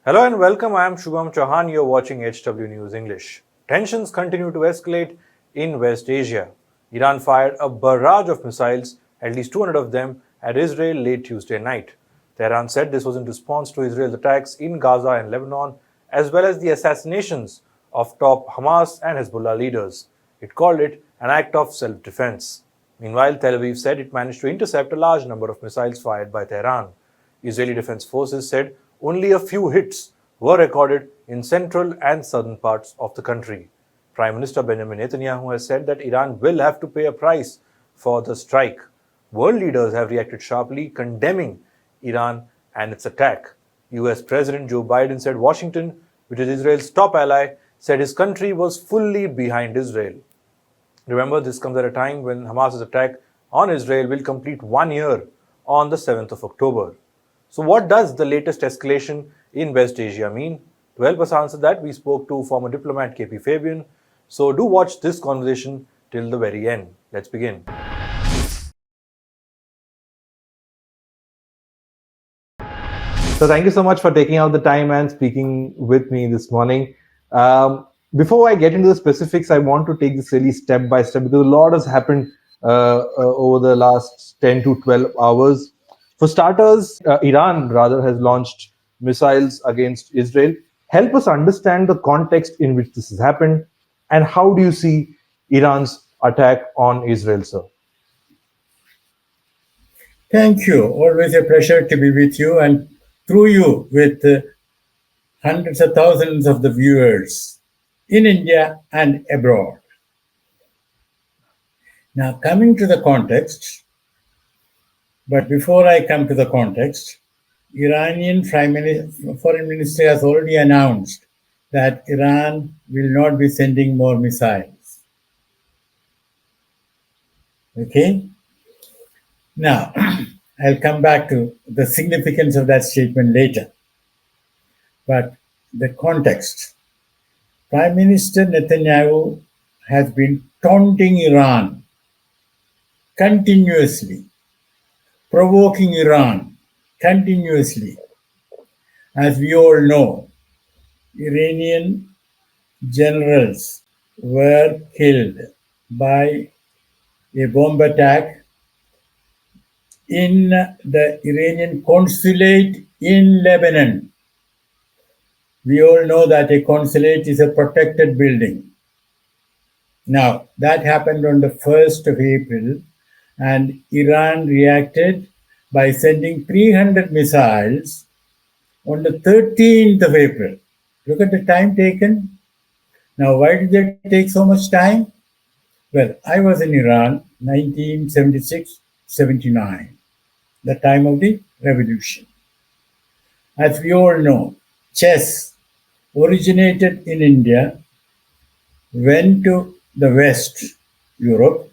Hello and welcome. I am Shubham Chauhan. You're watching HW News English. Tensions continue to escalate in West Asia. Iran fired a barrage of missiles, at least 200 of them, at Israel late Tuesday night. Tehran said this was in response to Israel's attacks in Gaza and Lebanon, as well as the assassinations of top Hamas and Hezbollah leaders. It called it an act of self-defense. Meanwhile, Tel Aviv said it managed to intercept a large number of missiles fired by Tehran. Israeli Defense Forces said only a few hits were recorded in central and southern parts of the country. Prime Minister Benjamin Netanyahu has said that Iran will have to pay a price for the strike. World leaders have reacted sharply, condemning Iran and its attack. US President Joe Biden said Washington, which is Israel's top ally, said his country was fully behind Israel. Remember, this comes at a time when Hamas's attack on Israel will complete 1 year on the 7th of October. So what does the latest escalation in West Asia mean? To help us answer that, we spoke to former diplomat KP Fabian. So do watch this conversation till the very end. Let's begin. So thank you so much for taking out the time and speaking with me this morning. Before I get into the specifics, I want to take this really step by step because a lot has happened over the last 10 to 12 hours. For starters, Iran has launched missiles against Israel. Help us understand the context in which this has happened and how do you see Iran's attack on Israel, sir? Thank you. Always a pleasure to be with you and through you with hundreds of thousands of the viewers in India and abroad. Now, coming to the context, but before I come to the context, Iranian Foreign Minister has already announced that Iran will not be sending more missiles. Okay? Now, I'll come back to the significance of that statement later. But the context. Prime Minister Netanyahu has been taunting Iran continuously, provoking Iran continuously. As we all know, Iranian generals were killed by a bomb attack in the Iranian consulate in Lebanon. We all know that a consulate is a protected building. Now, that happened on the 1st of April, and Iran reacted by sending 300 missiles on the 13th of April. Look at the time taken. Now, why did they take so much time? Well, I was in Iran 1976-79, the time of the revolution. As we all know, chess originated in India, went to the West, Europe,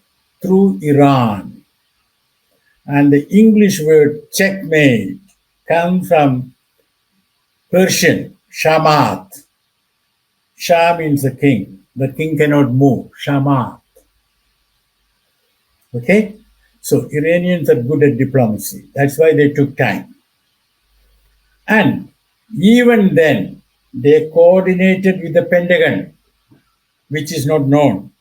through Iran. And the English word checkmate comes from Persian, shamat. Shah means the king. The king cannot move, shamat. Okay? So Iranians are good at diplomacy. That's why they took time. And even then, they coordinated with the Pentagon, which is not known,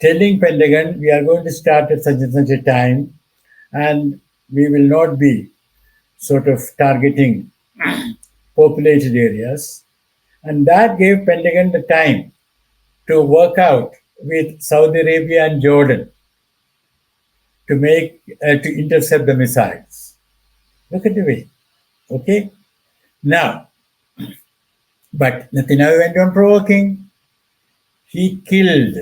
telling Pentagon, we are going to start at such and such a time, and we will not be sort of targeting populated areas. And that gave Pentagon the time to work out with Saudi Arabia and Jordan to intercept the missiles. Look at the way. Okay? Now, but Netanyahu went on provoking. He killed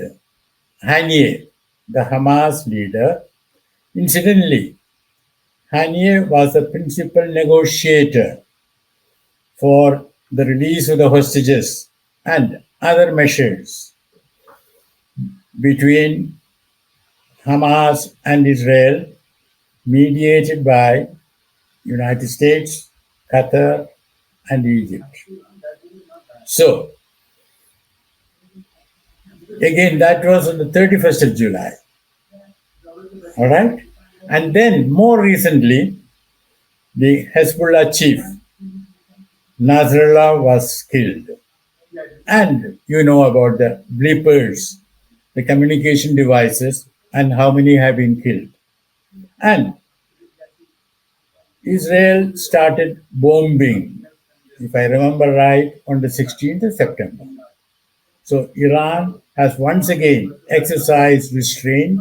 Haniyeh, the Hamas leader. Incidentally, Haniyeh was the principal negotiator for the release of the hostages and other measures between Hamas and Israel, mediated by United States, Qatar, and Egypt. So, again, that was on the 31st of July. All right? And then, more recently, the Hezbollah chief Nasrallah was killed. And you know about the bleepers, the communication devices, and how many have been killed. And Israel started bombing, if I remember right, on the 16th of September. So Iran has once again exercised restraint.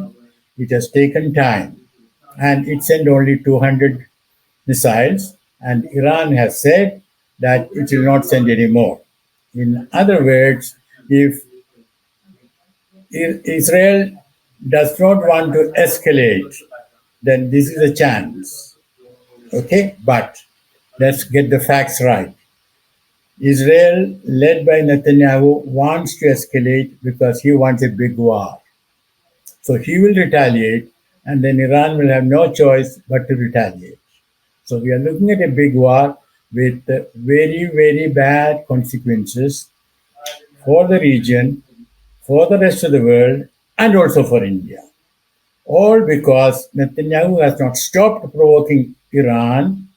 It has taken time and it sent only 200 missiles. And Iran has said that it will not send any more. In other words, if Israel does not want to escalate, then this is a chance. Okay, but let's get the facts right. Israel, led by Netanyahu, wants to escalate because he wants a big war. So he will retaliate, and then Iran will have no choice but to retaliate. So we are looking at a big war with very, very bad consequences for the region, for the rest of the world, and also for India. All because Netanyahu has not stopped provoking Iran.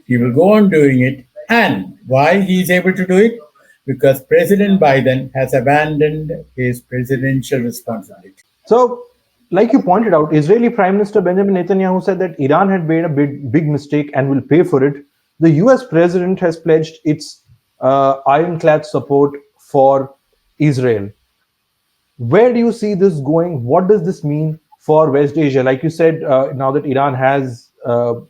He will go on doing it. And why he is able to do it? Because President Biden has abandoned his presidential responsibility. So, like you pointed out, Israeli Prime Minister Benjamin Netanyahu said that Iran had made a big mistake and will pay for it. The US president has pledged its ironclad support for Israel. Where do you see this going? What does this mean for West Asia? Like you said, now that Iran has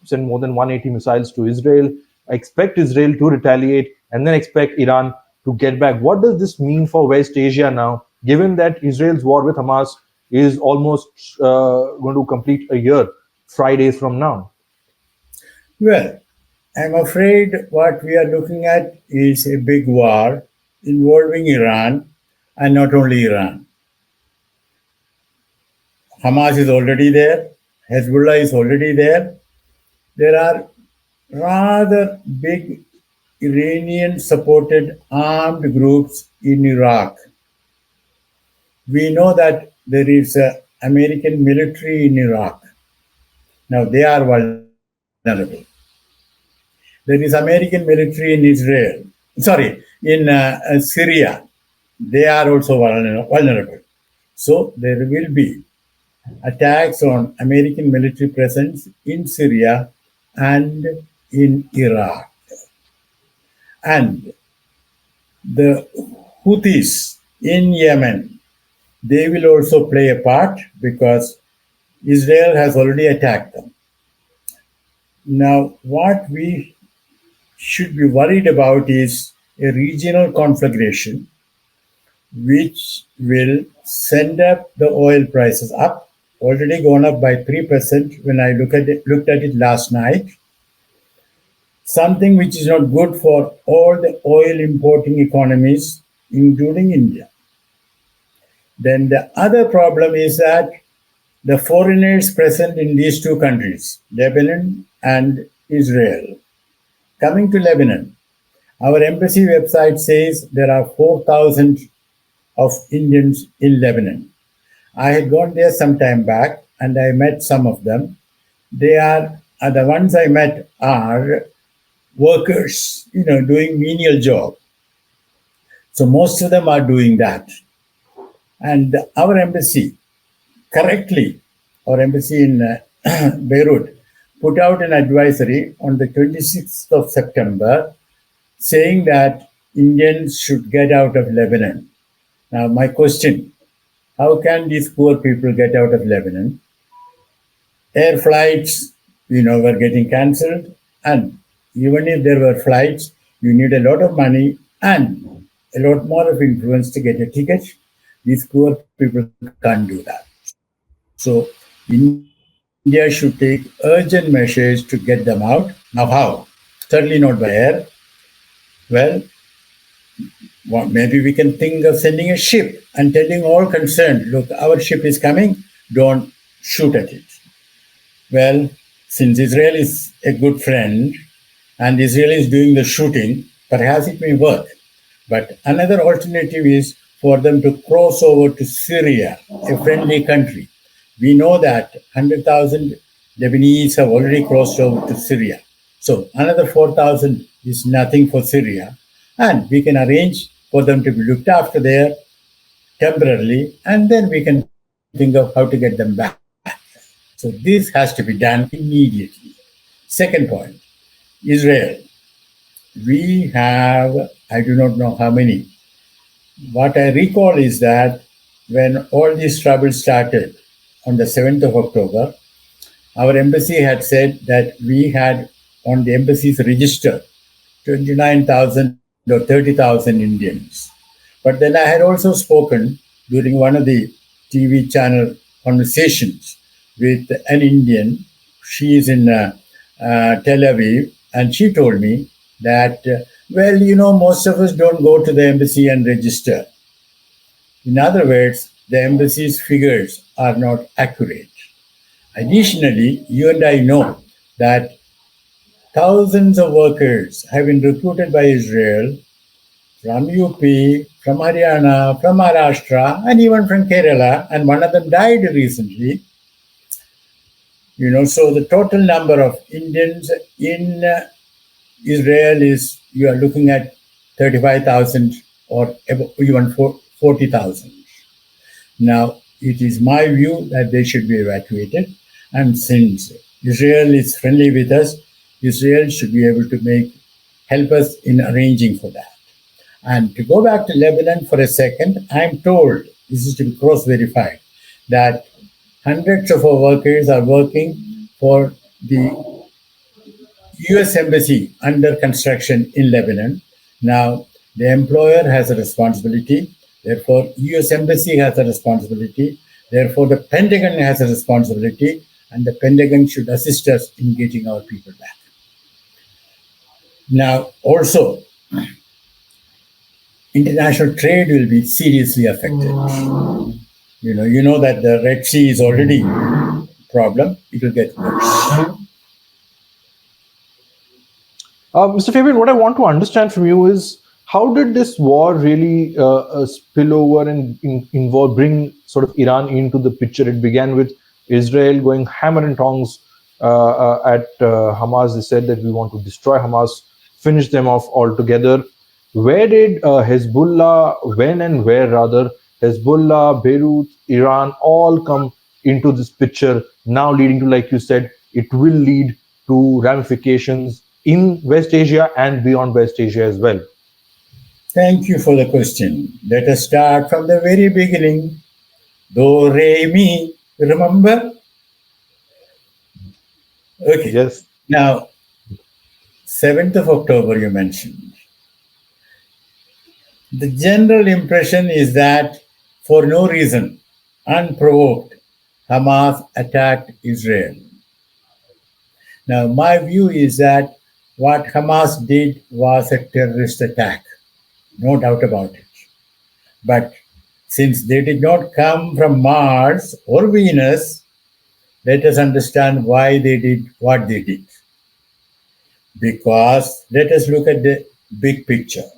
sent more than 180 missiles to Israel, I expect Israel to retaliate and then expect Iran to get back. What does this mean for West Asia now, given that Israel's war with Hamas is almost going to complete a year, Fridays from now? Well, I'm afraid what we are looking at is a big war involving Iran, and not only Iran. Hamas is already there, Hezbollah is already there. There are rather big Iranian supported armed groups in Iraq. We know that there is an American military in Iraq. Now they are vulnerable. There is American military in Israel. Sorry, in Syria. They are also vulnerable. So there will be attacks on American military presence in Syria and in Iraq. And the Houthis in Yemen, they will also play a part because Israel has already attacked them. Now, what we should be worried about is a regional conflagration which will send up the oil prices up, already gone up by 3% when I looked at it last night. Something which is not good for all the oil importing economies, including India. Then the other problem is that the foreigners present in these two countries, Lebanon and Israel. Coming to Lebanon, our embassy website says there are 4,000 of Indians in Lebanon. I had gone there some time back and I met some of them. The ones I met are workers, doing menial job. So most of them are doing that. And our embassy, correctly, our embassy in Beirut, put out an advisory on the 26th of September saying that Indians should get out of Lebanon. Now, my question, how can these poor people get out of Lebanon? Air flights, were getting cancelled. And even if there were flights, you need a lot of money and a lot more of influence to get a ticket. These poor people can't do that. So India should take urgent measures to get them out. Now how? Certainly not by air. Well, maybe we can think of sending a ship and telling all concerned, look, our ship is coming, don't shoot at it. Well, since Israel is a good friend and Israel is doing the shooting, perhaps it may work. But another alternative is for them to cross over to Syria, a friendly country. We know that 100,000 Lebanese have already crossed over to Syria. So another 4,000 is nothing for Syria. And we can arrange for them to be looked after there temporarily, and then we can think of how to get them back. So this has to be done immediately. Second point, Israel. We have, I do not know how many. What I recall is that when all these troubles started on the 7th of October, our embassy had said that we had on the embassy's register 29,000 or 30,000 Indians. But then I had also spoken during one of the TV channel conversations with an Indian. She is in Tel Aviv, and she told me that, most of us don't go to the embassy and register. In other words, the embassy's figures are not accurate. Additionally, you and I know that thousands of workers have been recruited by Israel from UP, from Haryana, from Maharashtra, and even from Kerala, and one of them died recently. So the total number of Indians in Israel is, you are looking at 35,000 or even 40,000. Now, it is my view that they should be evacuated. And since Israel is friendly with us, Israel should be able to help us in arranging for that. And to go back to Lebanon for a second, I'm told, this is to be cross-verified, that hundreds of our workers are working for the US Embassy under construction in Lebanon. Now, the employer has a responsibility. Therefore, US Embassy has a responsibility. Therefore, the Pentagon has a responsibility, and the Pentagon should assist us in getting our people back. Now, also, international trade will be seriously affected. You know that the Red Sea is already a problem. It will get worse. Mr. Fabian, what I want to understand from you is, how did this war really spill over and bring sort of Iran into the picture? It began with Israel going hammer and tongs at Hamas. They said that we want to destroy Hamas, finish them off altogether. Where did Hezbollah, Hezbollah, Beirut, Iran all come into this picture, now leading to, like you said, it will lead to ramifications in West Asia and beyond West Asia as well? Thank you for the question. Let us start from the very beginning. Do, re, mi. Remember? Okay. Yes. Now, 7th of October you mentioned. The general impression is that for no reason, unprovoked, Hamas attacked Israel. Now, my view is that what Hamas did was a terrorist attack. No doubt about it. But since they did not come from Mars or Venus, let us understand why they did what they did. Because let us look at the big picture.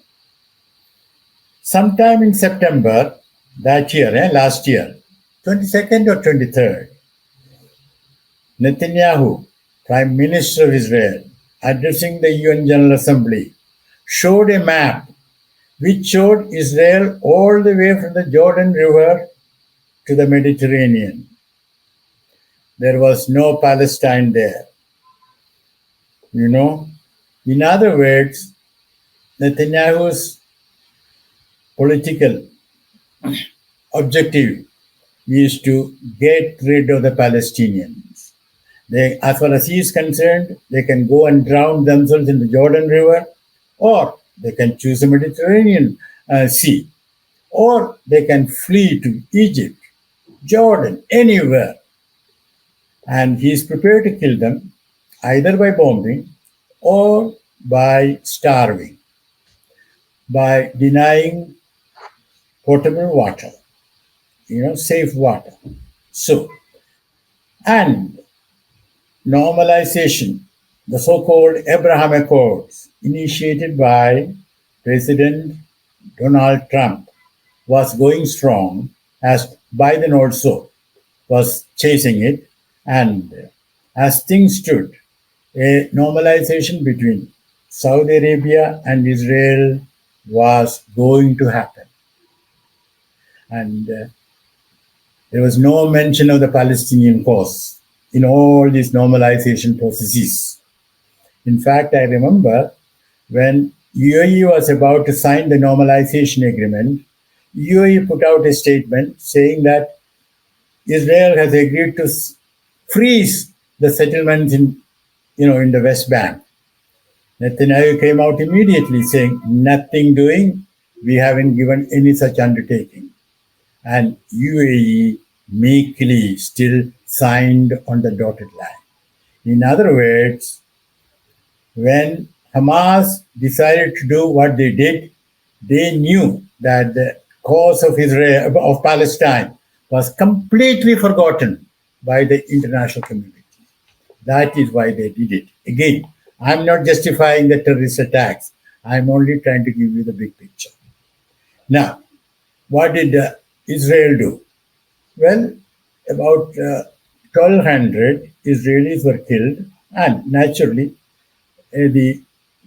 Sometime in September that year, last year, 22nd or 23rd, Netanyahu, Prime Minister of Israel, addressing the UN General Assembly, showed a map which showed Israel all the way from the Jordan River to the Mediterranean. There was no Palestine there. In other words, Netanyahu's political objective is to get rid of the Palestinians. As far as he is concerned, they can go and drown themselves in the Jordan River, or they can choose the Mediterranean Sea, or they can flee to Egypt, Jordan, anywhere. And he is prepared to kill them either by bombing or by starving, by denying potable water, safe water. So, and normalization, the so-called Abraham Accords, initiated by President Donald Trump, was going strong, as Biden also was chasing it. And as things stood, a normalization between Saudi Arabia and Israel was going to happen. And there was no mention of the Palestinian cause in all these normalization processes. In fact, I remember when UAE was about to sign the normalization agreement, UAE put out a statement saying that Israel has agreed to freeze the settlements in the West Bank. Netanyahu came out immediately saying, nothing doing, we haven't given any such undertaking. And UAE meekly still signed on the dotted line. In other words, when Hamas decided to do what they did, they knew that the cause of Israel, of Palestine, was completely forgotten by the international community. That is why they did it. Again, I'm not justifying the terrorist attacks. I'm only trying to give you the big picture. Now, what did Israel do? Well, about 1,200 Israelis were killed, and naturally, the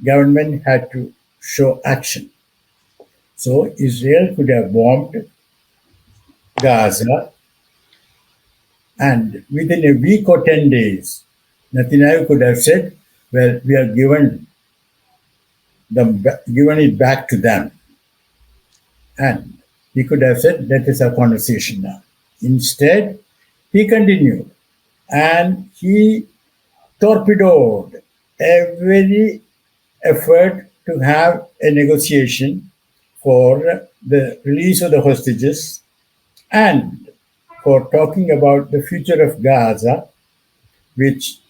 government had to show action. So Israel could have bombed Gaza, and within a week or 10 days, Netanyahu could have said, well, we have given it back to them. And he could have said, that is our conversation now. Instead, he continued and he torpedoed every effort to have a negotiation for the release of the hostages and for talking about the future of Gaza, which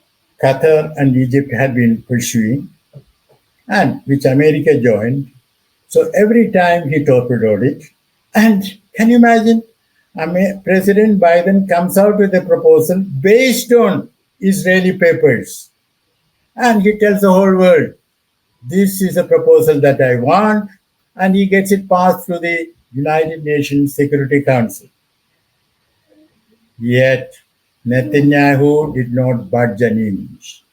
Qatar and Egypt had been pursuing, and which America joined. So every time he torpedoed it, and can you imagine? President Biden comes out with a proposal based on Israeli papers, and he tells the whole world, this is a proposal that I want, and he gets it passed through the United Nations Security Council. Yet Netanyahu did not budge an inch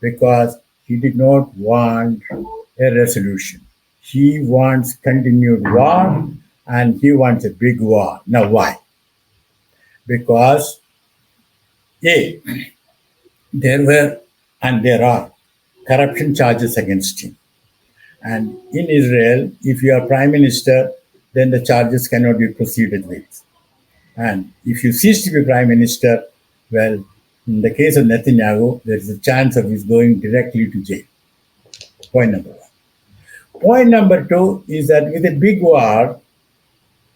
because he did not want a resolution. He wants continued war and he wants a big war. Now, why? Because A, there were and there are corruption charges against him. And in Israel, if you are prime minister, then the charges cannot be proceeded with. And if you cease to be prime minister, well, in the case of Netanyahu, there is a chance of his going directly to jail. Point number one. Point number two is that with a big war,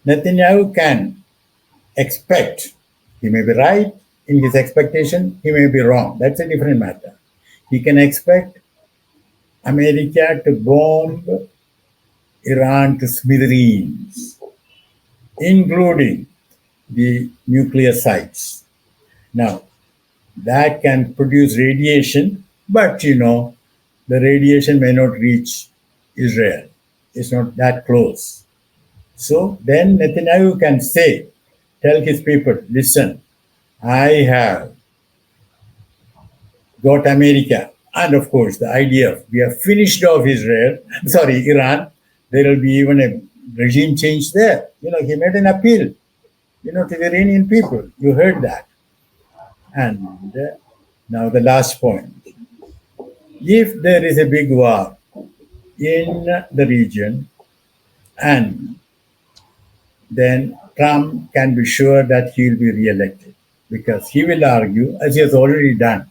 Netanyahu can expect, he may be right in his expectation, he may be wrong. That's a different matter. He can expect America to bomb Iran to smithereens, including the nuclear sites. Now, that can produce radiation, but the radiation may not reach Israel. It's not that close. So then Netanyahu can tell his people, listen, I have got America. And of course, the idea of we have finished off Iran, there will be even a regime change there. He made an appeal, to the Iranian people. You heard that. And now the last point. If there is a big war in the region, and then Trump can be sure that he will be re-elected because he will argue, as he has already done,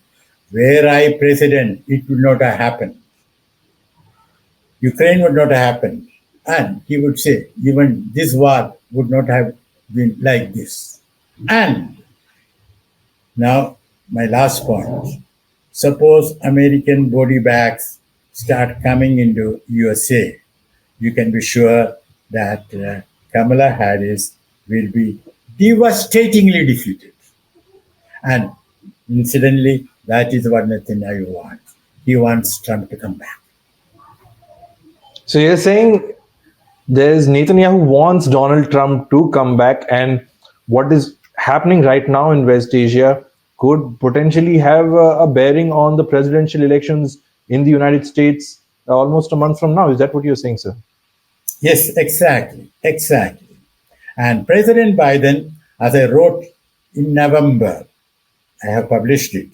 were I president, it would not have happened. Ukraine would not have happened. And he would say, even this war would not have been like this. And now, my last point. Suppose American body bags start coming into USA. You can be sure that Kamala Harris will be devastatingly defeated. And incidentally, that is what Netanyahu wants. He wants Trump to come back. So you're saying Netanyahu wants Donald Trump to come back, and what is happening right now in West Asia could potentially have a bearing on the presidential elections in the United States almost a month from now. Is that what you're saying, sir? Yes, exactly, exactly. And President Biden, as I wrote in November, I have published it,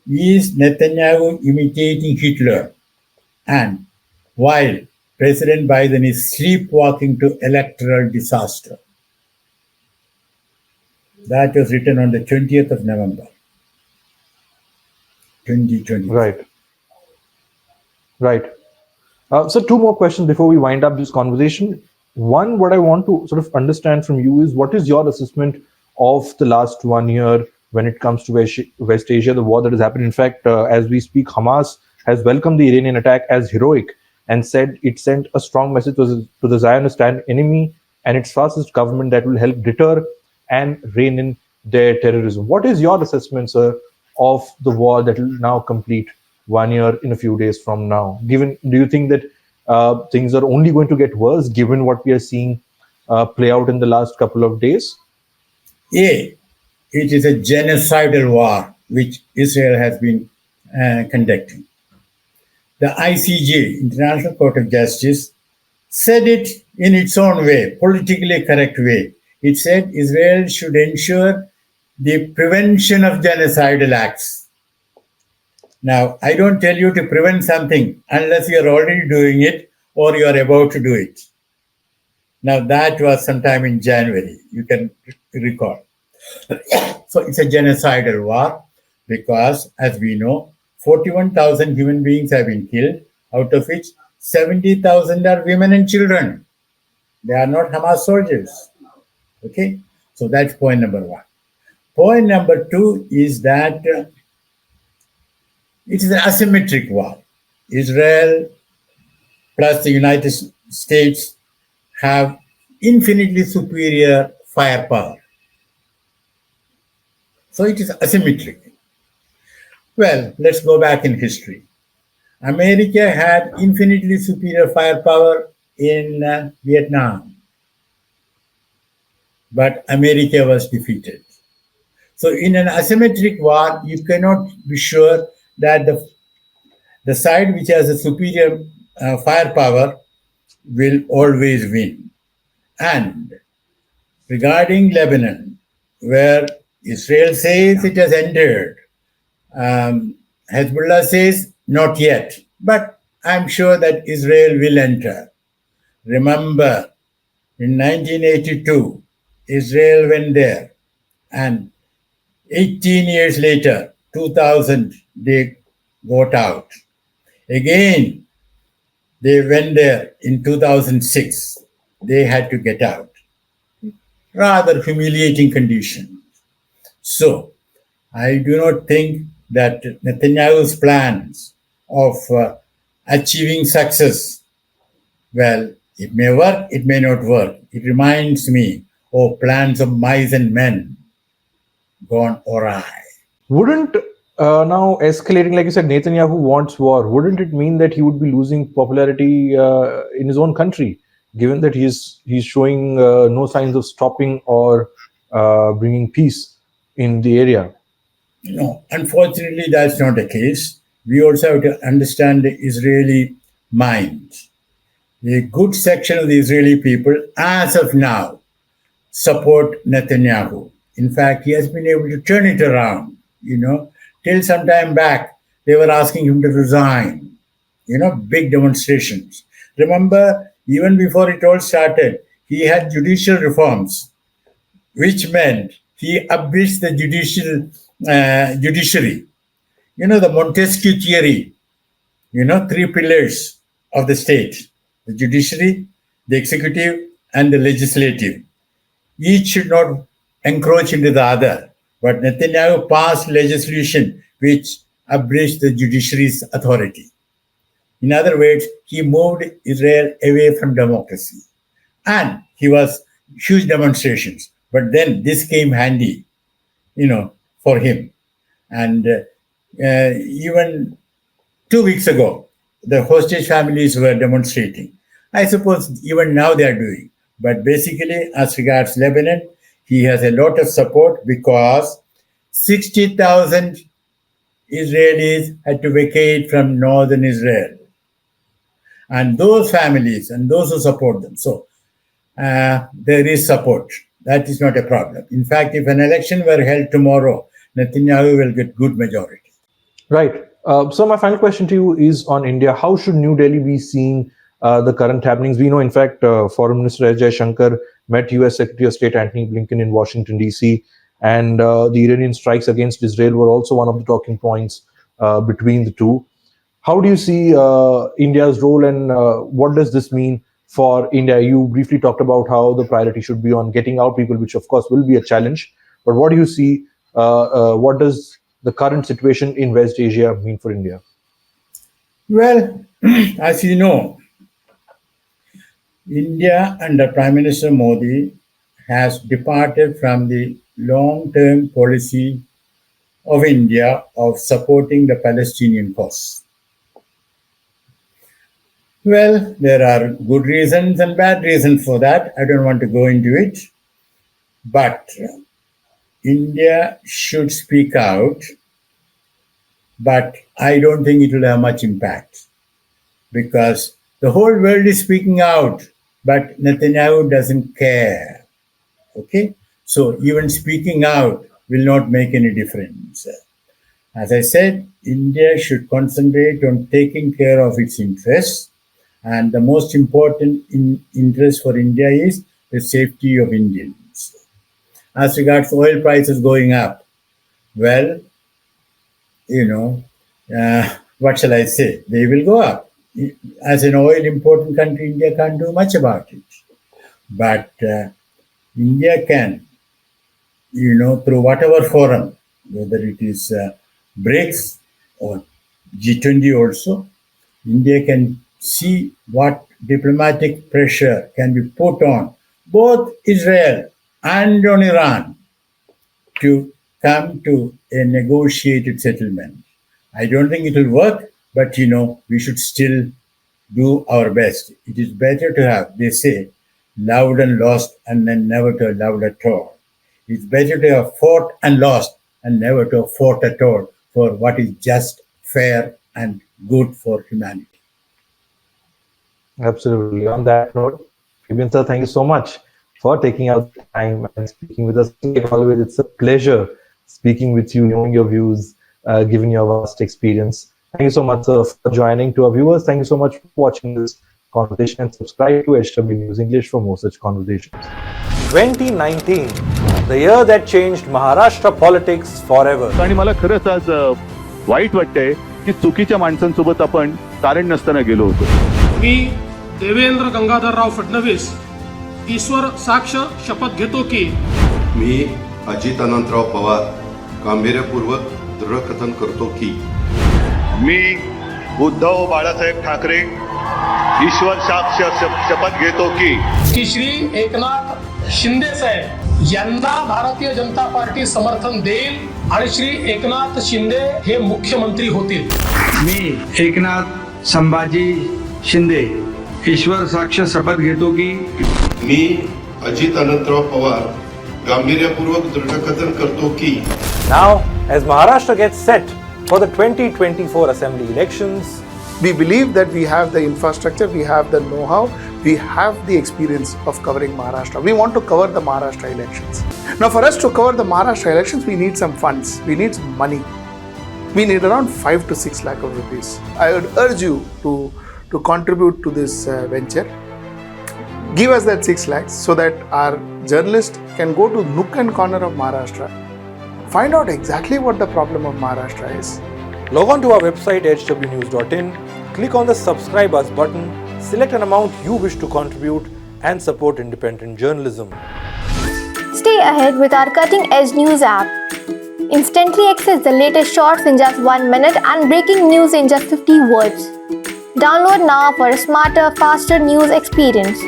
is Netanyahu imitating Hitler? And while President Biden is sleepwalking to electoral disaster. That was written on the 20th of November, 2020. Right. Right. So two more questions before we wind up this conversation. One, what I want to sort of understand from you is what is your assessment of the last 1 year when it comes to West Asia, the war that has happened. In fact, as we speak, Hamas has welcomed the Iranian attack as heroic and said it sent a strong message to the Zionist enemy and its fascist government that will help deter and rein in their terrorism. What is your assessment, sir, of the war that will now complete 1 year in a few days from now? Do you think that things are only going to get worse given what we are seeing play out in the last couple of days? A, it is a genocidal war which Israel has been conducting. The ICJ, International Court of Justice, said it in its own way, politically correct way. It said Israel should ensure the prevention of genocidal acts. Now, I don't tell you to prevent something unless you are already doing it or you are about to do it. Now, that was sometime in January, you can recall. So it's a genocidal war because, as we know, 41,000 human beings have been killed, out of which 70,000 are women and children. They are not Hamas soldiers. Okay? So that's point number one. Point number two is that it is an asymmetric war. Israel plus the United States have infinitely superior firepower. So it is asymmetric. Well, let's go back in history. America had infinitely superior firepower in Vietnam, but America was defeated. So in an asymmetric war, you cannot be sure that the side which has a superior firepower will always win. And regarding Lebanon, where Israel says it has entered, Hezbollah says not yet, but I'm sure that Israel will enter. Remember, in 1982, Israel went there, and 18 years later, 2000, they got out. Again, they went there in 2006. They had to get out. Rather humiliating condition. So, I do not think that Netanyahu's plans of achieving success, well, it may work, it may not work. It reminds me of plans of mice and men gone awry. Wouldn't now escalating, like you said, Netanyahu wants war. Wouldn't it mean that he would be losing popularity in his own country, given that he's showing no signs of stopping or bringing peace in the area? No, unfortunately, that's not the case. We also have to understand the Israeli mind. A good section of the Israeli people, as of now, support Netanyahu. In fact, he has been able to turn it around. Till some time back, they were asking him to resign. Big demonstrations. Remember, even before it all started, he had judicial reforms, which meant he abridged the judiciary. The Montesquieu theory, 3 pillars of the state: the judiciary, the executive, and the legislative. Each should not encroach into the other. But Netanyahu passed legislation which abridged the judiciary's authority. In other words, he moved Israel away from democracy. And he was huge demonstrations. But then this came handy, for him. And even 2 weeks ago, the hostage families were demonstrating. I suppose even now they are doing. But basically, as regards Lebanon, he has a lot of support because 60,000 Israelis had to vacate from northern Israel. And those families and those who support them. So there is support. That is not a problem. In fact, if an election were held tomorrow, Netanyahu will get good majority. Right. So my final question to you is on India. How should New Delhi be seeing the current happenings? We know, in fact, Foreign Minister S. Jaishankar met U.S. Secretary of State Antony Blinken in Washington, D.C., and the Iranian strikes against Israel were also one of the talking points between the two. How do you see India's role, and what does this mean for India? You briefly talked about how the priority should be on getting out people, which of course will be a challenge. But what do you see? What does the current situation in West Asia mean for India? Well, as you know, India under Prime Minister Modi has departed from the long-term policy of India of supporting the Palestinian cause. Well, there are good reasons and bad reasons for that. I don't want to go into it. But India should speak out, but I don't think it will have much impact because the whole world is speaking out, but Netanyahu doesn't care. Okay? So even speaking out will not make any difference. As I said, India should concentrate on taking care of its interests. And the most important interest for India is the safety of Indians. As regards oil prices going up, well, what shall I say? They will go up. As an oil importing country, India can't do much about it. But India can, through whatever forum, whether it is BRICS or G20 also, India can see what diplomatic pressure can be put on both Israel and on Iran to come to a negotiated settlement. I don't think it will work, but we should still do our best. It is better to have, they say, loved and lost and then never to have loved at all. It's better to have fought and lost and never to have fought at all for what is just, fair, and good for humanity. Absolutely. On that note, Fabian sir, thank you so much for taking out the time and speaking with us. Like always, it's a pleasure speaking with you, knowing your views, given your vast experience. Thank you so much, sir, for joining. To our viewers, thank you so much for watching this conversation and subscribe to HW News English for more such conversations. 2019, the year that changed Maharashtra politics forever. आणि मला खरंच आज white वाटतंय की चुकीच्या माणसांसोबत आपण कारण नसताना गेलो होतो. मी देवेंद्र गंगाधरराव फडणवीस ईश्वर साक्ष शपथ घेतो की मी अजित अनंतराव पवार गांभीर्यपूर्वक दृढकथन करतो की मी उद्धव बाळासाहेब ठाकरे ईश्वर साक्ष शपथ घेतो की श्री एकनाथ शिंदे साहेब यांना भारतीय जनता पार्टी समर्थन देईल आणि श्री एकनाथ शिंदे हे मुख्यमंत्री होतील. मी एकनाथ संभाजी शिंदे ईश्वर साक्ष शपथ घेतो की मी अजित अनंतराव पवार गांभीर्यपूर्वक दृढकथन करतो की. Now, as Maharashtra gets set for the 2024 assembly elections, we believe that we have the infrastructure, we have the know-how, we have the experience of covering Maharashtra. We want to cover the Maharashtra elections. Now, for us to cover the Maharashtra elections, we need some funds, we need some money. We need around 5 to 6 lakh of rupees. I would urge you to contribute to this venture. Give us that 6 lakhs so that our journalists can go to nook and corner of Maharashtra, find out exactly what the problem of Maharashtra is. log on to our website hwnews.in, click on the subscribe us button, select an amount you wish to contribute and support independent journalism. Stay ahead with our cutting-edge news app. Instantly access the latest shorts in just 1 minute and breaking news in just 50 words. Download now for a smarter, faster news experience.